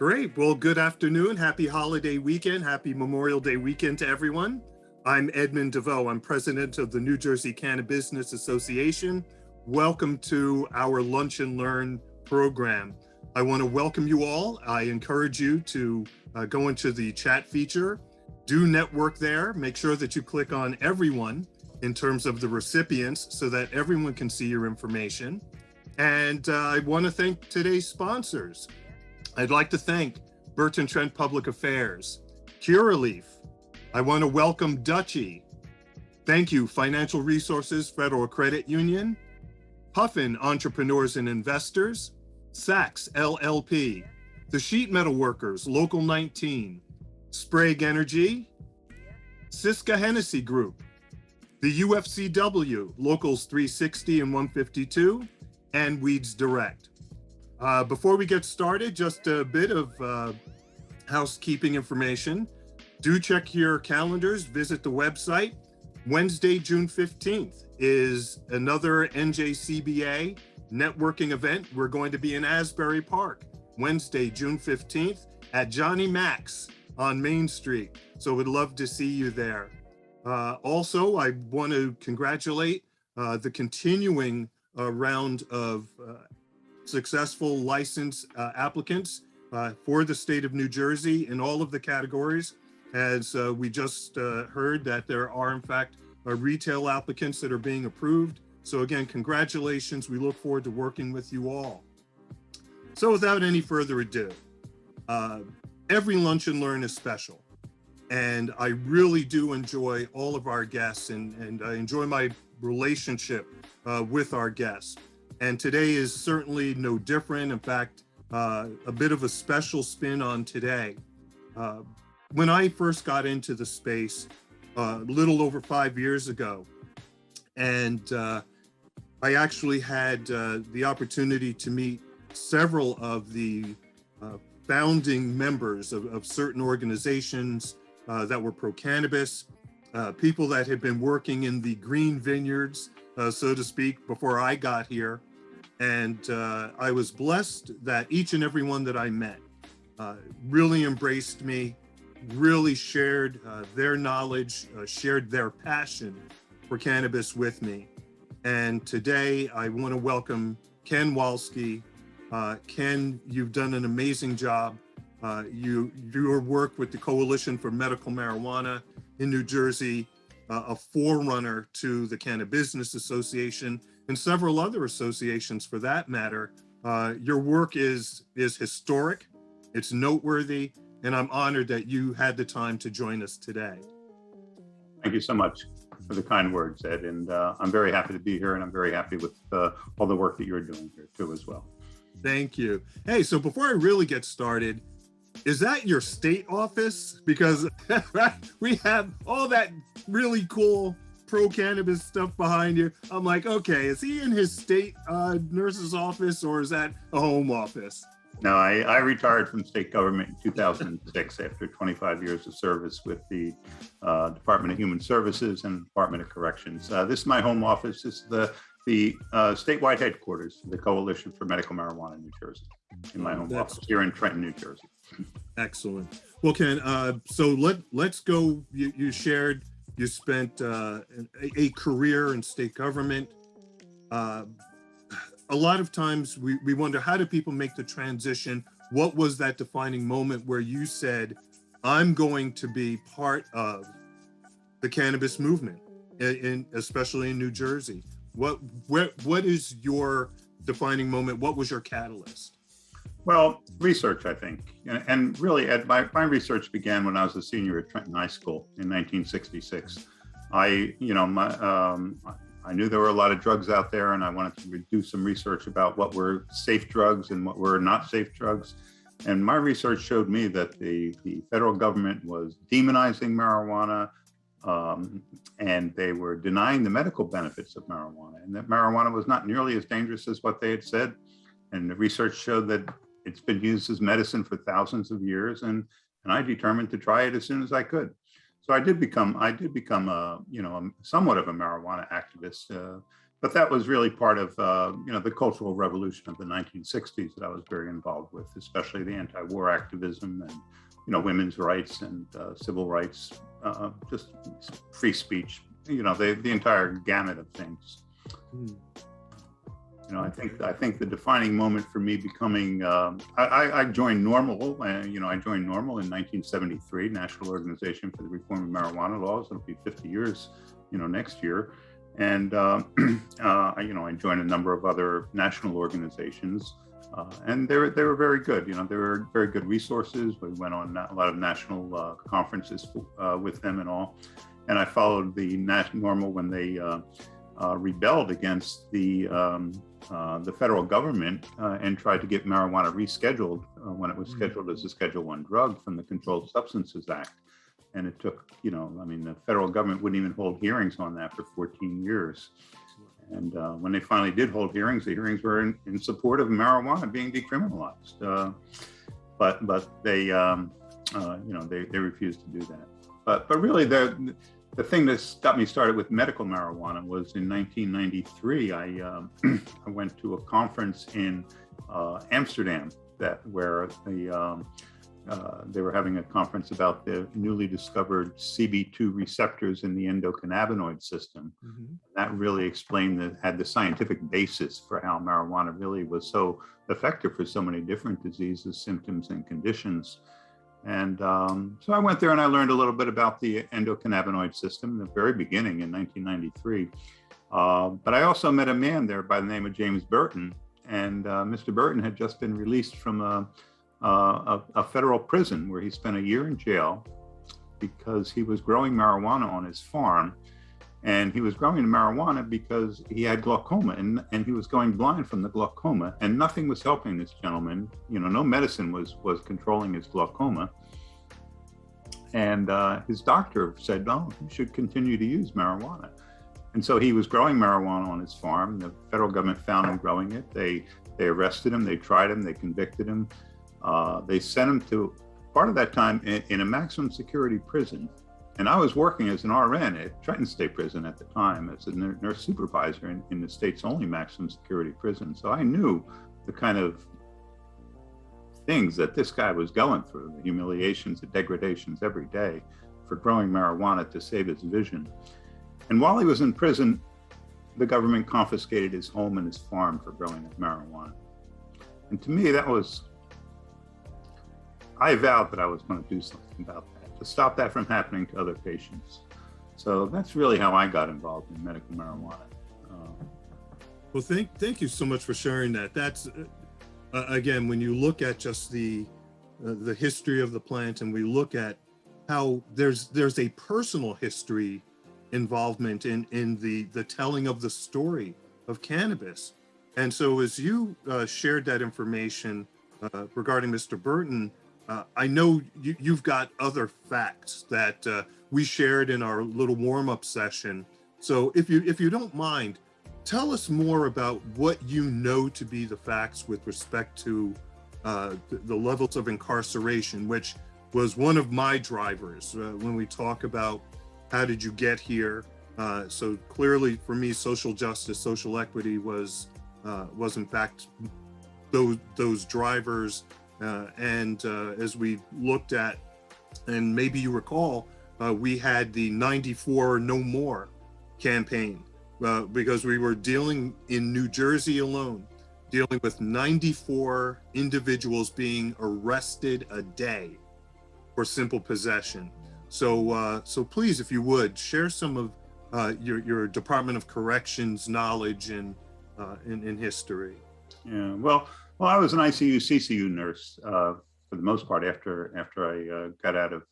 Great. Well, good afternoon. Happy holiday weekend. Happy Memorial Day weekend to everyone. I'm Edmund DeVeaux. I'm president of the New Jersey CannaBusiness Association. Welcome to our Lunch and Learn program. I want to welcome you all. I encourage you to go into the chat feature, do network there, make sure that you click on everyone in terms of the recipients so that everyone can see your information. And I want to thank today's sponsors. I'd like to thank Burton, Trent Public Affairs, Curaleaf. I want to welcome Dutchie. Thank you, Financial Resources Federal Credit Union, Puffin Entrepreneurs and Investors, Saks LLP, the Sheet Metal Workers, Local 19, Sprague Energy, Syska Hennessy Group, the UFCW, Locals 360 and 152, and Weeds Direct. Before we get started, just a bit of housekeeping information. Do check your calendars, visit the website. Wednesday, June 15th is another NJCBA networking event. We're going to be in Asbury Park, Wednesday, June 15th at Johnny Mac's on Main Street. So we'd love to see you there. Also, I want to congratulate the continuing round of successful license applicants for the state of New Jersey in all of the categories. As we just heard that there are in fact retail applicants that are being approved. So again, congratulations. We look forward to working with you all. So without any further ado, every Lunch and Learn is special. And I really do enjoy all of our guests and I enjoy my relationship with our guests. And today is certainly no different. In fact, a bit of a special spin on today. When I first got into the space a little over 5 years ago, and I actually had the opportunity to meet several of the founding members of certain organizations that were pro-cannabis, people that had been working in the green vineyards, so to speak, before I got here. And I was blessed that each and every one that I met really embraced me, really shared their knowledge, shared their passion for cannabis with me. And today I want to welcome Ken Wolski. Ken, you've done an amazing job. Your work with the Coalition for Medical Marijuana in New Jersey, a forerunner to the CannaBusiness Association and several other associations for that matter. Your work is historic, it's noteworthy, and I'm honored that you had the time to join us today. Thank you so much for the kind words, Ed, and I'm very happy to be here, and I'm very happy with all the work that you're doing here too as well. Thank you. Hey, so before I really get started, is that your state office? Because we have all that really cool pro-cannabis stuff behind you. I'm like, okay, is he in his state nurse's office or is that a home office? No, I retired from state government in 2006 after 25 years of service with the Department of Human Services and Department of Corrections. This is my home office. This is the statewide headquarters of the Coalition for Medical Marijuana in New Jersey, in my home office here in Trenton, New Jersey. Excellent. Well, Ken, so let's go. You shared you spent a career in state government. A lot of times we wonder, how do people make the transition? What was that defining moment where you said, I'm going to be part of the cannabis movement, especially in New Jersey? What is your defining moment? What was your catalyst? Well, research, I think. And really, Ed, my research began when I was a senior at Trenton High School in 1966. I knew there were a lot of drugs out there, and I wanted to do some research about what were safe drugs and what were not safe drugs. And my research showed me that the federal government was demonizing marijuana, and they were denying the medical benefits of marijuana, and that marijuana was not nearly as dangerous as what they had said. And the research showed that it's been used as medicine for thousands of years, and I determined to try it as soon as I could. So I did become a somewhat of a marijuana activist but that was really part of the cultural revolution of the 1960s that I was very involved with, especially the anti-war activism and women's rights and civil rights, just free speech, the entire gamut of things. I think the defining moment for me becoming, I joined NORML, I joined NORML in 1973, National Organization for the Reform of Marijuana Laws. It'll be 50 years, next year. And, I joined a number of other national organizations, and they were very good. They were very good resources. We went on a lot of national conferences with them and all. And I followed the NORML when they rebelled against the federal government and tried to get marijuana rescheduled when it was scheduled as a Schedule I drug from the Controlled Substances Act. And it took, the federal government wouldn't even hold hearings on that for 14 years. And when they finally did hold hearings, the hearings were in support of marijuana being decriminalized. But they, they refused to do that. But really, the thing that got me started with medical marijuana was in 1993. I went to a conference in Amsterdam where they were having a conference about the newly discovered CB2 receptors in the endocannabinoid system. That really had the scientific basis for how marijuana really was so effective for so many different diseases, symptoms, and conditions. And so I went there and I learned a little bit about the endocannabinoid system in the very beginning in 1993. But I also met a man there by the name of James Burton. And Mr. Burton had just been released from a federal prison where he spent a year in jail because he was growing marijuana on his farm. And he was growing marijuana because he had glaucoma and he was going blind from the glaucoma, and nothing was helping this gentleman. No medicine was controlling his glaucoma. And his doctor said, no, you should continue to use marijuana. And so he was growing marijuana on his farm. The federal government found him growing it. They arrested him, they tried him, they convicted him. They sent him to, part of that time, in a maximum security prison. And I was working as an RN at Trent State Prison at the time as a nurse supervisor in the state's only maximum security prison. So I knew the kind of things that this guy was going through, the humiliations, the degradations every day for growing marijuana to save his vision. And while he was in prison, the government confiscated his home and his farm for growing marijuana. And to me, I vowed that I was going to do something about that, to stop that from happening to other patients. So that's really how I got involved in medical marijuana. Well, thank you so much for sharing that. That's, again, when you look at just the history of the plant, and we look at how there's a personal history involvement in the telling of the story of cannabis. And so as you shared that information regarding Mr. Burton, I know you've got other facts that we shared in our little warm-up session. So if you don't mind, tell us more about what you know to be the facts with respect to the levels of incarceration, which was one of my drivers when we talk about how did you get here. So clearly for me, social justice, social equity was in fact those drivers. And as we looked at, and maybe you recall, we had the 94 No More campaign because we were dealing in New Jersey alone, dealing with 94 individuals being arrested a day for simple possession. So please, if you would, share some of your Department of Corrections knowledge in history. Yeah, well, I was an ICU, CCU nurse for the most part after I got out of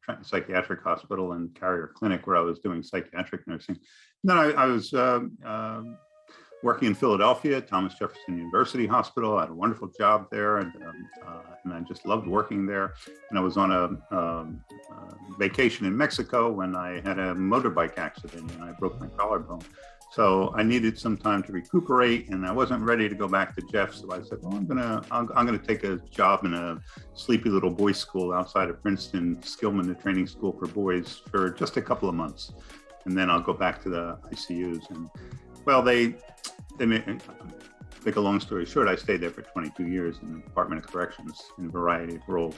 Trent Psychiatric Hospital and Carrier Clinic, where I was doing psychiatric nursing. And then I was working in Philadelphia at Thomas Jefferson University Hospital. I had a wonderful job there, and I just loved working there. And I was on a vacation in Mexico when I had a motorbike accident and I broke my collarbone. So I needed some time to recuperate, and I wasn't ready to go back to Jeff. So I said, well, I'm gonna take a job in a sleepy little boys' school outside of Princeton, Skillman, the training school for boys, for just a couple of months, and then I'll go back to the ICUs. Well, they make a long story short, I stayed there for 22 years in the Department of Corrections in a variety of roles.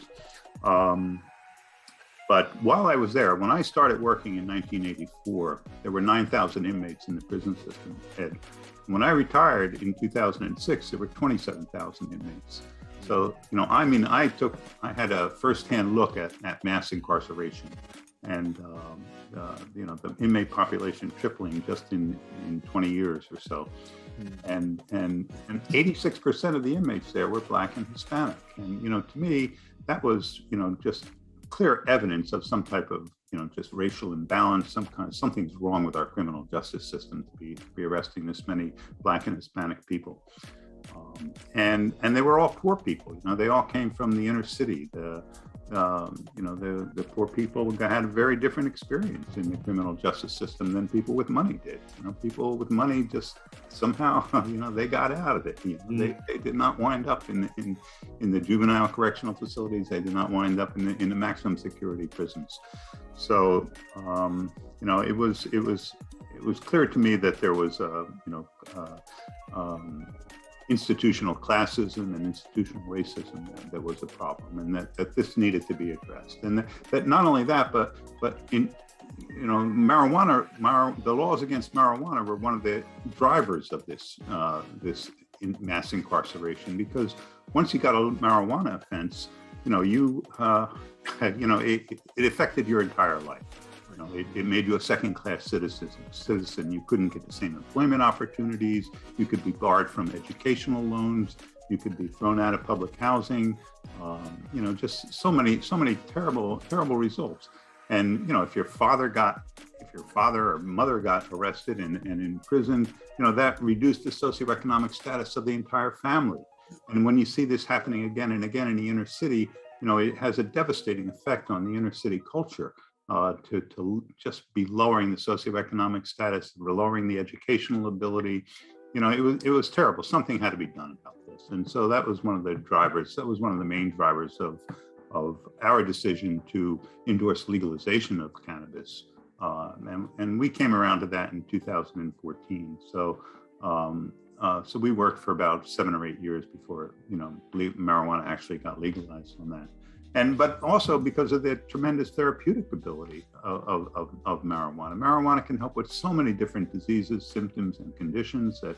But while I was there, when I started working in 1984, there were 9,000 inmates in the prison system, Ed. When I retired in 2006, there were 27,000 inmates. So, I had a firsthand look at mass incarceration and, the inmate population tripling just in 20 years or so. And 86% of the inmates there were Black and Hispanic. And, to me, that was, just clear evidence of some type of, just racial imbalance, something's wrong with our criminal justice system to be arresting this many Black and Hispanic people. And they were all poor people. They all came from the inner city. The poor people had a very different experience in the criminal justice system than people with money did. People with money just somehow, they got out of it. They did not wind up in the juvenile correctional facilities. They did not wind up in the maximum security prisons. So, it was clear to me that there was institutional classism and institutional racism that was a problem, and that this needed to be addressed. And that not only that, but in marijuana, the laws against marijuana were one of the drivers of this mass incarceration, because once you got a marijuana offense, it affected your entire life. It made you a second-class citizen. You couldn't get the same employment opportunities. You could be barred from educational loans. You could be thrown out of public housing. Just so many terrible results. And if your father or mother got arrested and in prison, that reduced the socioeconomic status of the entire family. And when you see this happening again and again in the inner city, it has a devastating effect on the inner city culture. To just be lowering the socioeconomic status, lowering the educational ability, it was terrible. Something had to be done about this, and so that was one of the drivers. That was one of the main drivers of our decision to endorse legalization of cannabis, and we came around to that in 2014. So we worked for about 7 or 8 years before marijuana actually got legalized on that. But also because of the tremendous therapeutic ability of marijuana. Marijuana can help with so many different diseases, symptoms, and conditions that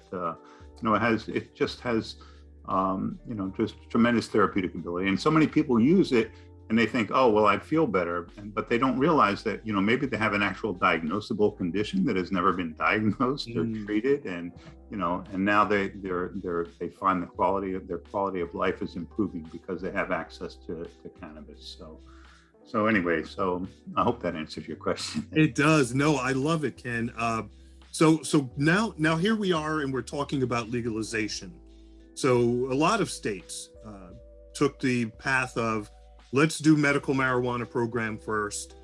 it just has just tremendous therapeutic ability. And so many people use it and they think, oh, well, I'd feel better. But they don't realize that, maybe they have an actual diagnosable condition that has never been diagnosed or treated. And, and now they find their quality of life is improving because they have access to cannabis. So anyway, I hope that answers your question. It does. No, I love it, Ken. So now here we are, and we're talking about legalization. So a lot of states took the path of, let's do medical marijuana program first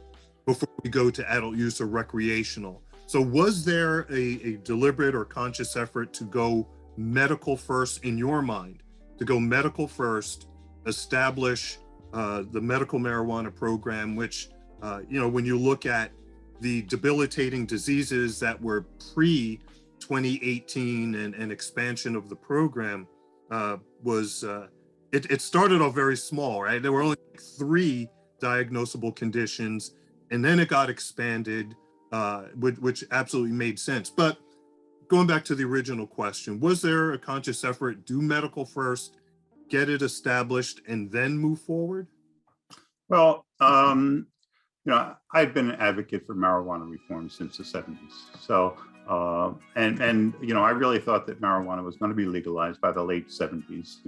before we go to adult use or recreational. So was there a deliberate or conscious effort to go medical first in your mind, to go medical first, establish the medical marijuana program, which, when you look at the debilitating diseases that were pre-2018 and expansion of the program it started off very small, right? There were only 3 diagnosable conditions, and then it got expanded, which absolutely made sense. But going back to the original question, was there a conscious effort, do medical first, get it established, and then move forward? Well, I've been an advocate for marijuana reform since the 70s. So, I really thought that marijuana was going to be legalized by the late 70s.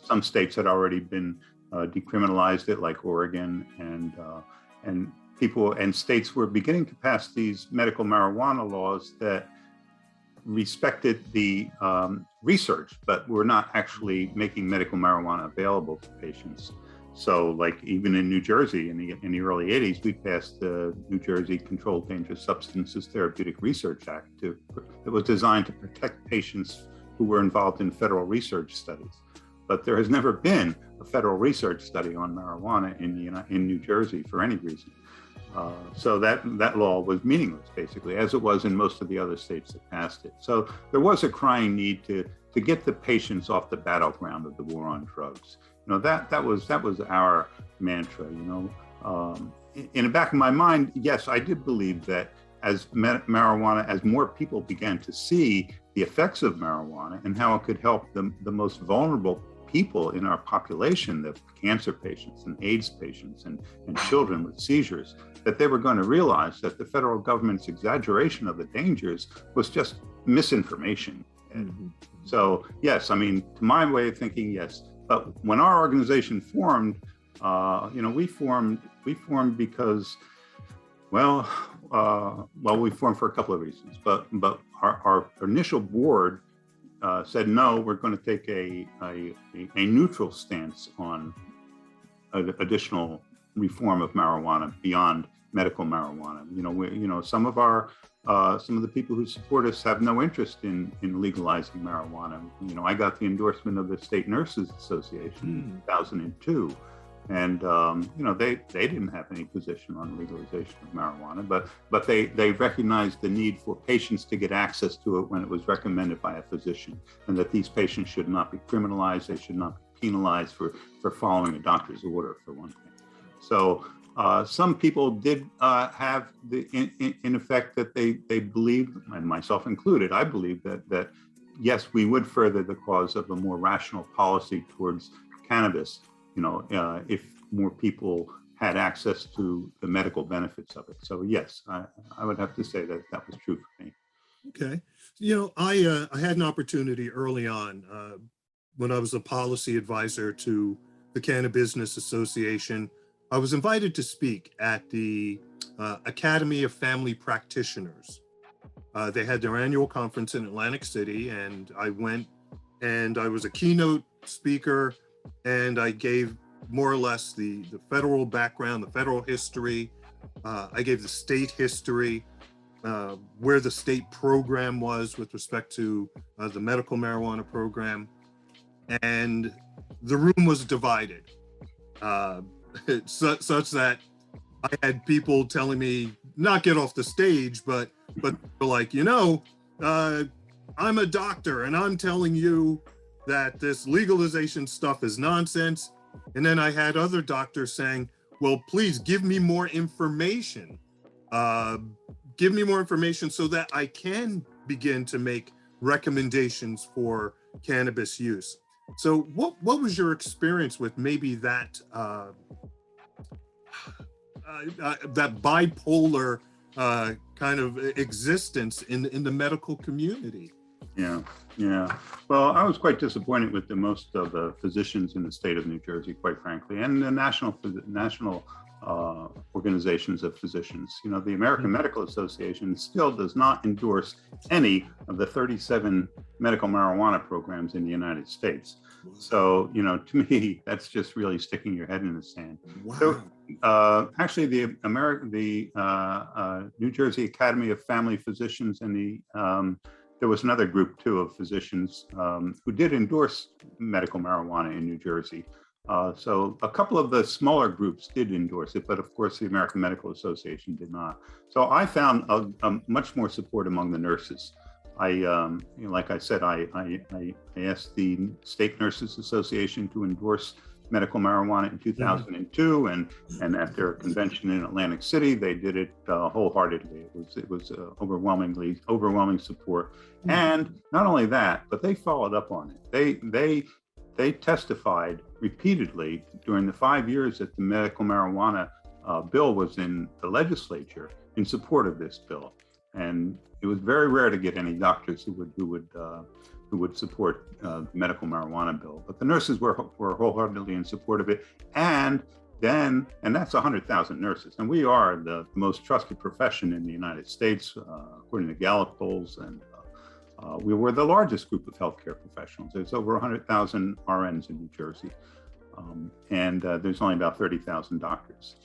Some states had already been decriminalized it, like Oregon, and people and states were beginning to pass these medical marijuana laws that respected the research, but were not actually making medical marijuana available to patients. So, like even in New Jersey in the early 80s, we passed the New Jersey Controlled Dangerous Substances Therapeutic Research Act that was designed to protect patients who were involved in federal research studies. But there has never been a federal research study on marijuana in New Jersey for any reason. So that law was meaningless, basically, as it was in most of the other states that passed it. So there was a crying need to get the patients off the battleground of the war on drugs. That was our mantra. In the back of my mind, yes, I did believe that as marijuana, as more people began to see the effects of marijuana and how it could help the most vulnerable people in our population, the cancer patients and AIDS patients and children with seizures, that they were going to realize that the federal government's exaggeration of the dangers was just misinformation. Mm-hmm. So yes, I mean, to my way of thinking, yes. But when our organization formed, we formed because, we formed for a couple of reasons. But our initial board said, no, we're going to take a neutral stance on additional reform of marijuana beyond medical marijuana. Some of the people who support us have no interest in legalizing marijuana. I got the endorsement of the State Nurses Association in 2002. And, they didn't have any position on legalization of marijuana, but they recognized the need for patients to get access to it when it was recommended by a physician, and that these patients should not be criminalized. They should not be penalized for following a doctor's order, for one thing. So some people did have in effect that they believed, and myself included, I believe that yes, we would further the cause of a more rational policy towards cannabis, if more people had access to the medical benefits of it. So yes, I would have to say that was true for me. Okay. I had an opportunity early on when I was a policy advisor to the CannaBusiness Association. I was invited to speak at the Academy of Family Practitioners. They had their annual conference in Atlantic City, and I went, and I was a keynote speaker, and I gave more or less the federal background, the federal history. I gave the state history, where the state program was with respect to the medical marijuana program. And the room was divided, such that I had people telling me not get off the stage, but like, I'm a doctor and I'm telling you that this legalization stuff is nonsense. And then I had other doctors saying, well, please give me more information. Give me more information so that I can begin to make recommendations for cannabis use. So what was your experience with maybe that that bipolar kind of existence in the medical community? Yeah. Well, I was quite disappointed with most of the physicians in the state of New Jersey, quite frankly, and the national organizations of physicians. The American Medical Association still does not endorse any of the 37 medical marijuana programs in the United States. So, to me, that's just really sticking your head in the sand. Wow. So, actually, the New Jersey Academy of Family Physicians and there was another group too of physicians who did endorse medical marijuana in New Jersey. So a couple of the smaller groups did endorse it, but of course the American Medical Association did not. So I found a much more support among the nurses. Like I said, I asked the State Nurses Association to endorse medical marijuana in 2002, and at their convention in Atlantic City, they did it wholeheartedly. It was overwhelming support, and not only that, but they followed up on it. They testified repeatedly during the 5 years that the medical marijuana bill was in the legislature in support of this bill, and it was very rare to get any doctors who would support the medical marijuana bill. But the nurses were wholeheartedly in support of it. And that's 100,000 nurses. And we are the most trusted profession in the United States, according to Gallup polls. And we were the largest group of healthcare professionals. There's over 100,000 RNs in New Jersey. And there's only about 30,000 doctors.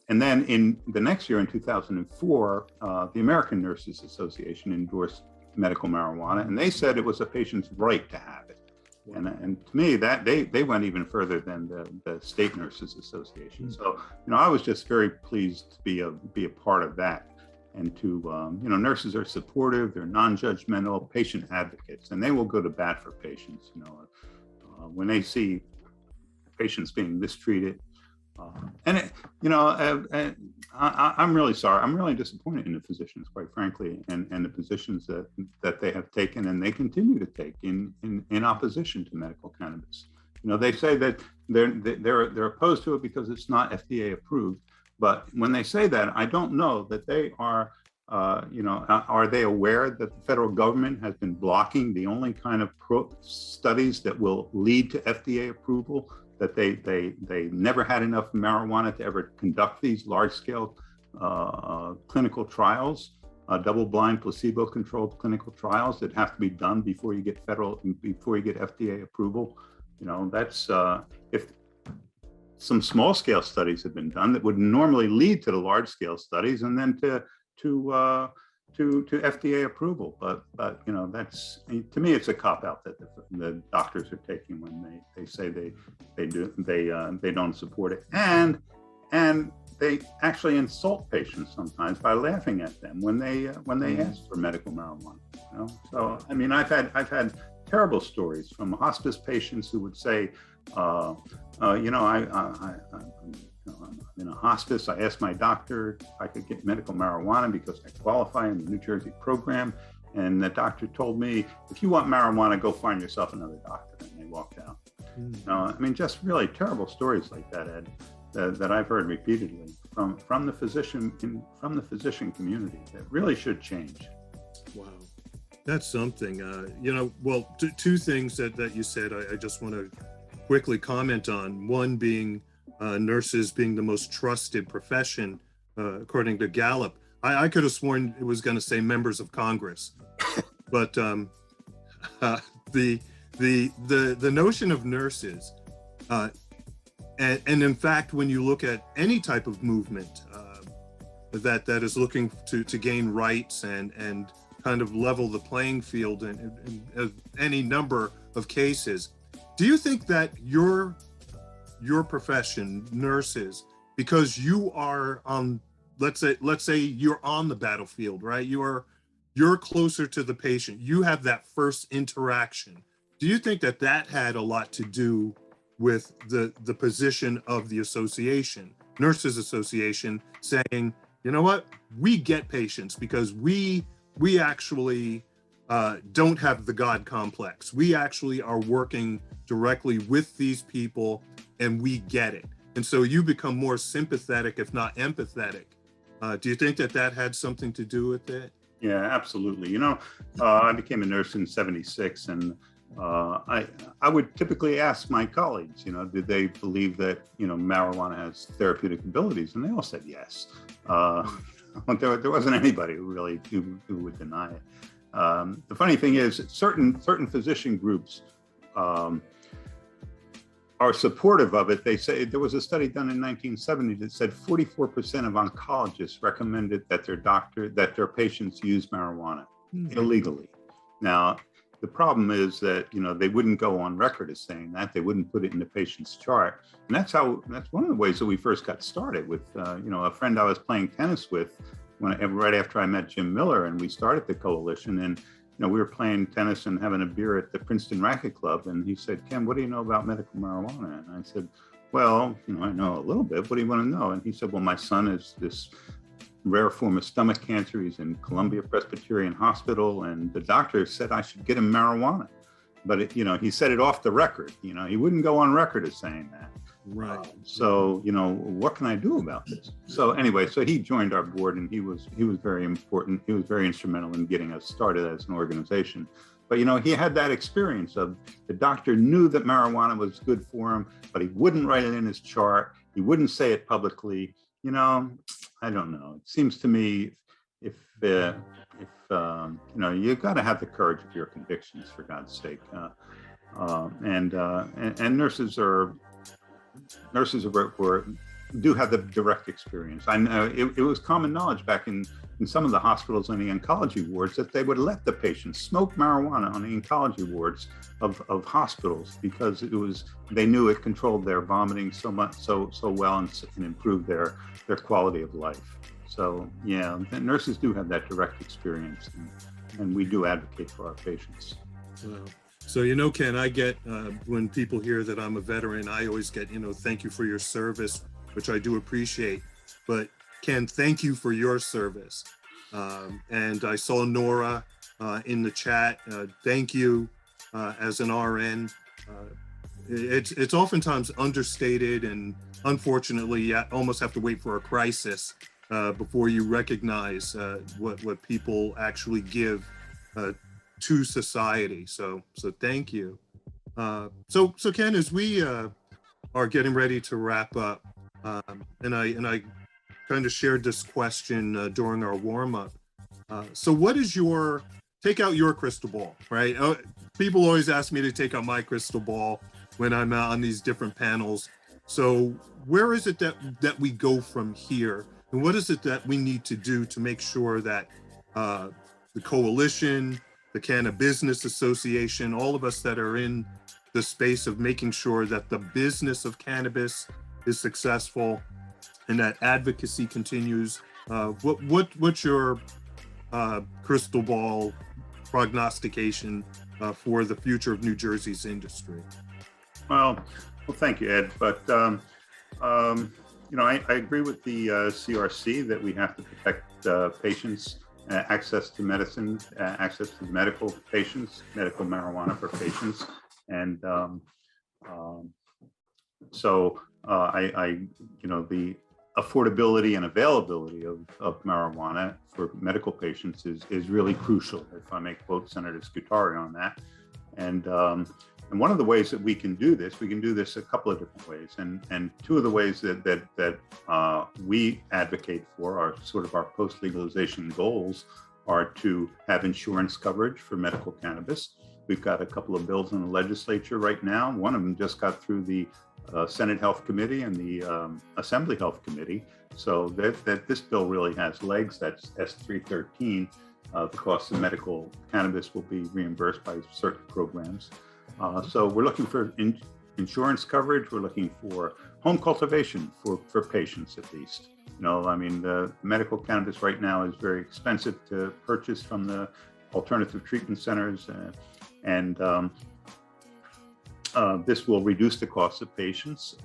And then in the next year, in 2004, the American Nurses Association endorsed medical marijuana, and they said it was a patient's right to have it. And to me, that they went even further than the State Nurses Association. So, I was just very pleased to be a part of that. And to, nurses are supportive, they're non-judgmental, patient advocates, and they will go to bat for patients, when they see patients being mistreated. I'm really sorry. I'm really disappointed in the physicians, quite frankly, and the positions that they have taken and they continue to take in opposition to medical cannabis. They say that they're opposed to it because it's not FDA approved. But when they say that, I don't know that they are, are they aware that the federal government has been blocking the only kind of studies that will lead to FDA approval? That they never had enough marijuana to ever conduct these large-scale clinical trials, double-blind, placebo-controlled clinical trials that have to be done before you get FDA approval. That's if some small-scale studies have been done that would normally lead to the large-scale studies and then to FDA approval, but that's, to me, it's a cop out that the doctors are taking when they say they don't support it, and they actually insult patients sometimes by laughing at them when they ask for medical marijuana. So I mean, I've had terrible stories from hospice patients who would say, I'm in a hospice. I asked my doctor if I could get medical marijuana because I qualify in the New Jersey program. And the doctor told me, if you want marijuana, go find yourself another doctor. And they walked out. Just really terrible stories like that, Ed, that I've heard repeatedly from the physician community that really should change. Wow. That's something. Two things that you said, I just want to quickly comment on. One being nurses being the most trusted profession, according to Gallup. I could have sworn it was going to say members of Congress, but the notion of nurses, and in fact, when you look at any type of movement that is looking to gain rights and kind of level the playing field in any number of cases, do you think that your profession, nurses, because you are on, let's say you're on the battlefield, right? You're closer to the patient. You have that first interaction. Do you think that had a lot to do with the position of the association, Nurses Association, saying, you know what, we get patients because we actually don't have the God complex. We actually are working directly with these people and we get it. And so you become more sympathetic, if not empathetic. Do you think that had something to do with it? Yeah, absolutely. I became a nurse in '76, and I would typically ask my colleagues, did they believe that, marijuana has therapeutic abilities? And they all said yes. There wasn't anybody who would deny it. The funny thing is, certain physician groups are supportive of it. They say there was a study done in 1970 that said 44% of oncologists recommended that their patients use marijuana illegally. Now, the problem is that they wouldn't go on record as saying that. They wouldn't put it in the patient's chart, and that's one of the ways that we first got started with. A friend I was playing tennis with right after I met Jim Miller, and we started the coalition, and we were playing tennis and having a beer at the Princeton Racket Club, and he said, "Ken, what do you know about medical marijuana?" And I said, "Well, I know a little bit. What do you want to know?" And he said, "Well, my son is this rare form of stomach cancer. He's in Columbia Presbyterian Hospital, and the doctor said I should get him marijuana." But he said it off the record. He wouldn't go on record as saying that. Right. So what can I do about this? So anyway, so he joined our board, and he was very important. He was very instrumental in getting us started as an organization. But he had that experience of the doctor knew that marijuana was good for him, but he wouldn't write it in his chart. He wouldn't say it publicly. I don't know. It seems to me if you got to have the courage of your convictions, for God's sake. And nurses were do have the direct experience. I know it was common knowledge back in some of the hospitals on the oncology wards that they would let the patients smoke marijuana on the oncology wards of hospitals because they knew it controlled their vomiting so well and improved their quality of life. So yeah, the nurses do have that direct experience, and we do advocate for our patients. Wow. So, Ken, I get, when people hear that I'm a veteran, I always get, thank you for your service, which I do appreciate. But Ken, thank you for your service. And I saw Nora in the chat. Thank you as an RN. It's oftentimes understated, and unfortunately, you almost have to wait for a crisis before you recognize what people actually give to society. So thank you. So Ken, as we are getting ready to wrap up, and I kind of shared this question during our warm-up. So what is take out your crystal ball, right? People always ask me to take out my crystal ball when I'm on these different panels. So where is it that we go from here? And what is it that we need to do to make sure that the coalition, the CannaBusiness Association, all of us that are in the space of making sure that the business of cannabis is successful and that advocacy continues? What's your crystal ball prognostication for the future of New Jersey's industry? Well, thank you, Ed. But I agree with the CRC that we have to protect patients' access to medicine, access to medical medical marijuana for patients, and the affordability and availability of marijuana for medical patients is really crucial, if I may quote Senator Scutari on that. And one of the ways that we can do this a couple of different ways. And two of the ways that we advocate for are sort of our post-legalization goals are to have insurance coverage for medical cannabis. We've got a couple of bills in the legislature right now. One of them just got through the Senate Health Committee and the Assembly Health Committee. So that this bill really has legs. That's S313. The cost of medical cannabis will be reimbursed by certain programs. So we're looking for insurance coverage. We're looking for home cultivation for patients, at least. The medical cannabis right now is very expensive to purchase from the alternative treatment centers, and this will reduce the cost of patients,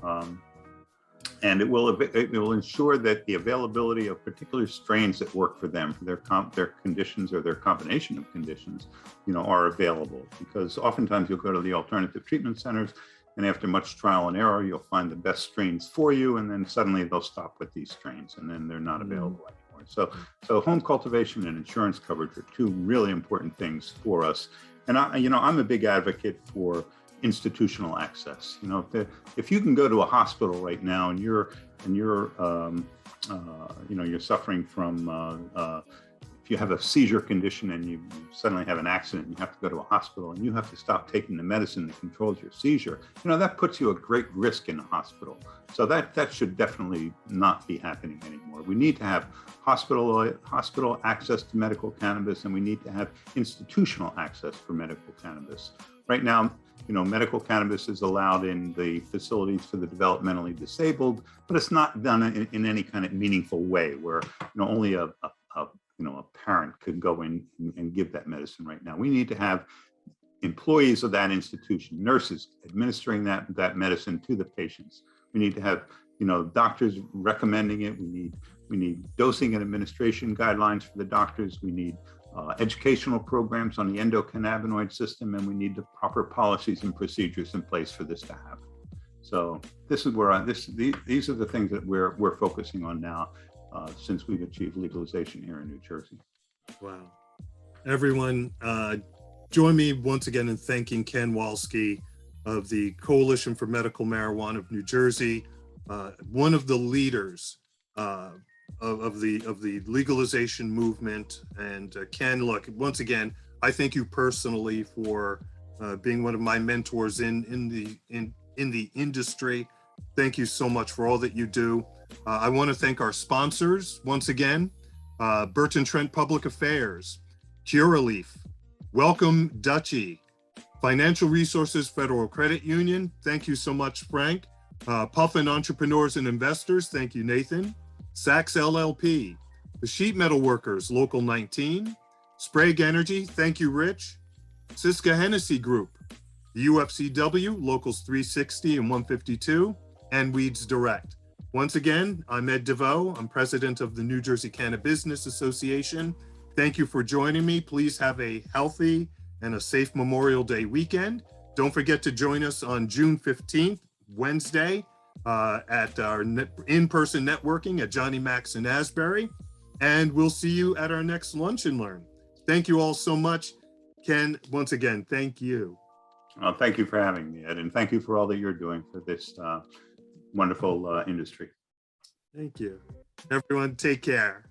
and it will ensure that the availability of particular strains that work for them, for their conditions or their combination of conditions, are available. Because oftentimes you'll go to the alternative treatment centers, and after much trial and error, you'll find the best strains for you, and then suddenly they'll stop with these strains, and then they're not available anymore. So home cultivation and insurance coverage are two really important things for us. And I'm a big advocate for institutional access. If you can go to a hospital right now and you're suffering from if you have a seizure condition and you suddenly have an accident and you have to go to a hospital and you have to stop taking the medicine that controls your seizure, that puts you at great risk in the hospital. So that should definitely not be happening anymore. We need to have hospital access to medical cannabis, and we need to have institutional access for medical cannabis. Right now, medical cannabis is allowed in the facilities for the developmentally disabled, but it's not done in any kind of meaningful way where only a parent could go in and give that medicine right now. We need to have employees of that institution, nurses administering that medicine to the patients. We need to have doctors recommending it. We need dosing and administration guidelines for the doctors. We need educational programs on the endocannabinoid system, and we need the proper policies and procedures in place for this to happen. So this is where these are the things that we're focusing on now since we've achieved legalization here in New Jersey. Wow. Everyone, join me once again in thanking Ken Wolski of the Coalition for Medical Marijuana of New Jersey, one of the leaders of the legalization movement. And Ken, look, once again, I thank you personally for being one of my mentors in the industry. Thank you so much for all that you do. I want to thank our sponsors once again, Burton Trent Public Affairs, Curaleaf, Welcome Dutchie, Financial Resources Federal Credit Union. Thank you so much, Frank. Puffin Entrepreneurs and Investors. Thank you, Nathan. Saks LLP, the Sheet Metal Workers, Local 19, Sprague Energy. Thank you, Rich. Syska Hennessy Group, the UFCW, Locals 360 and 152, and Weeds Direct. Once again, I'm Ed DeVeaux. I'm president of the New Jersey CannaBusiness Association. Thank you for joining me. Please have a healthy and a safe Memorial Day weekend. Don't forget to join us on June 15th, Wednesday, at our in-person networking at Johnny Mac's in Asbury. And we'll see you at our next Lunch and Learn. Thank you all so much. Ken, once again, thank you. Thank you for having me, Ed, and thank you for all that you're doing for this wonderful industry. Thank you. Everyone, take care.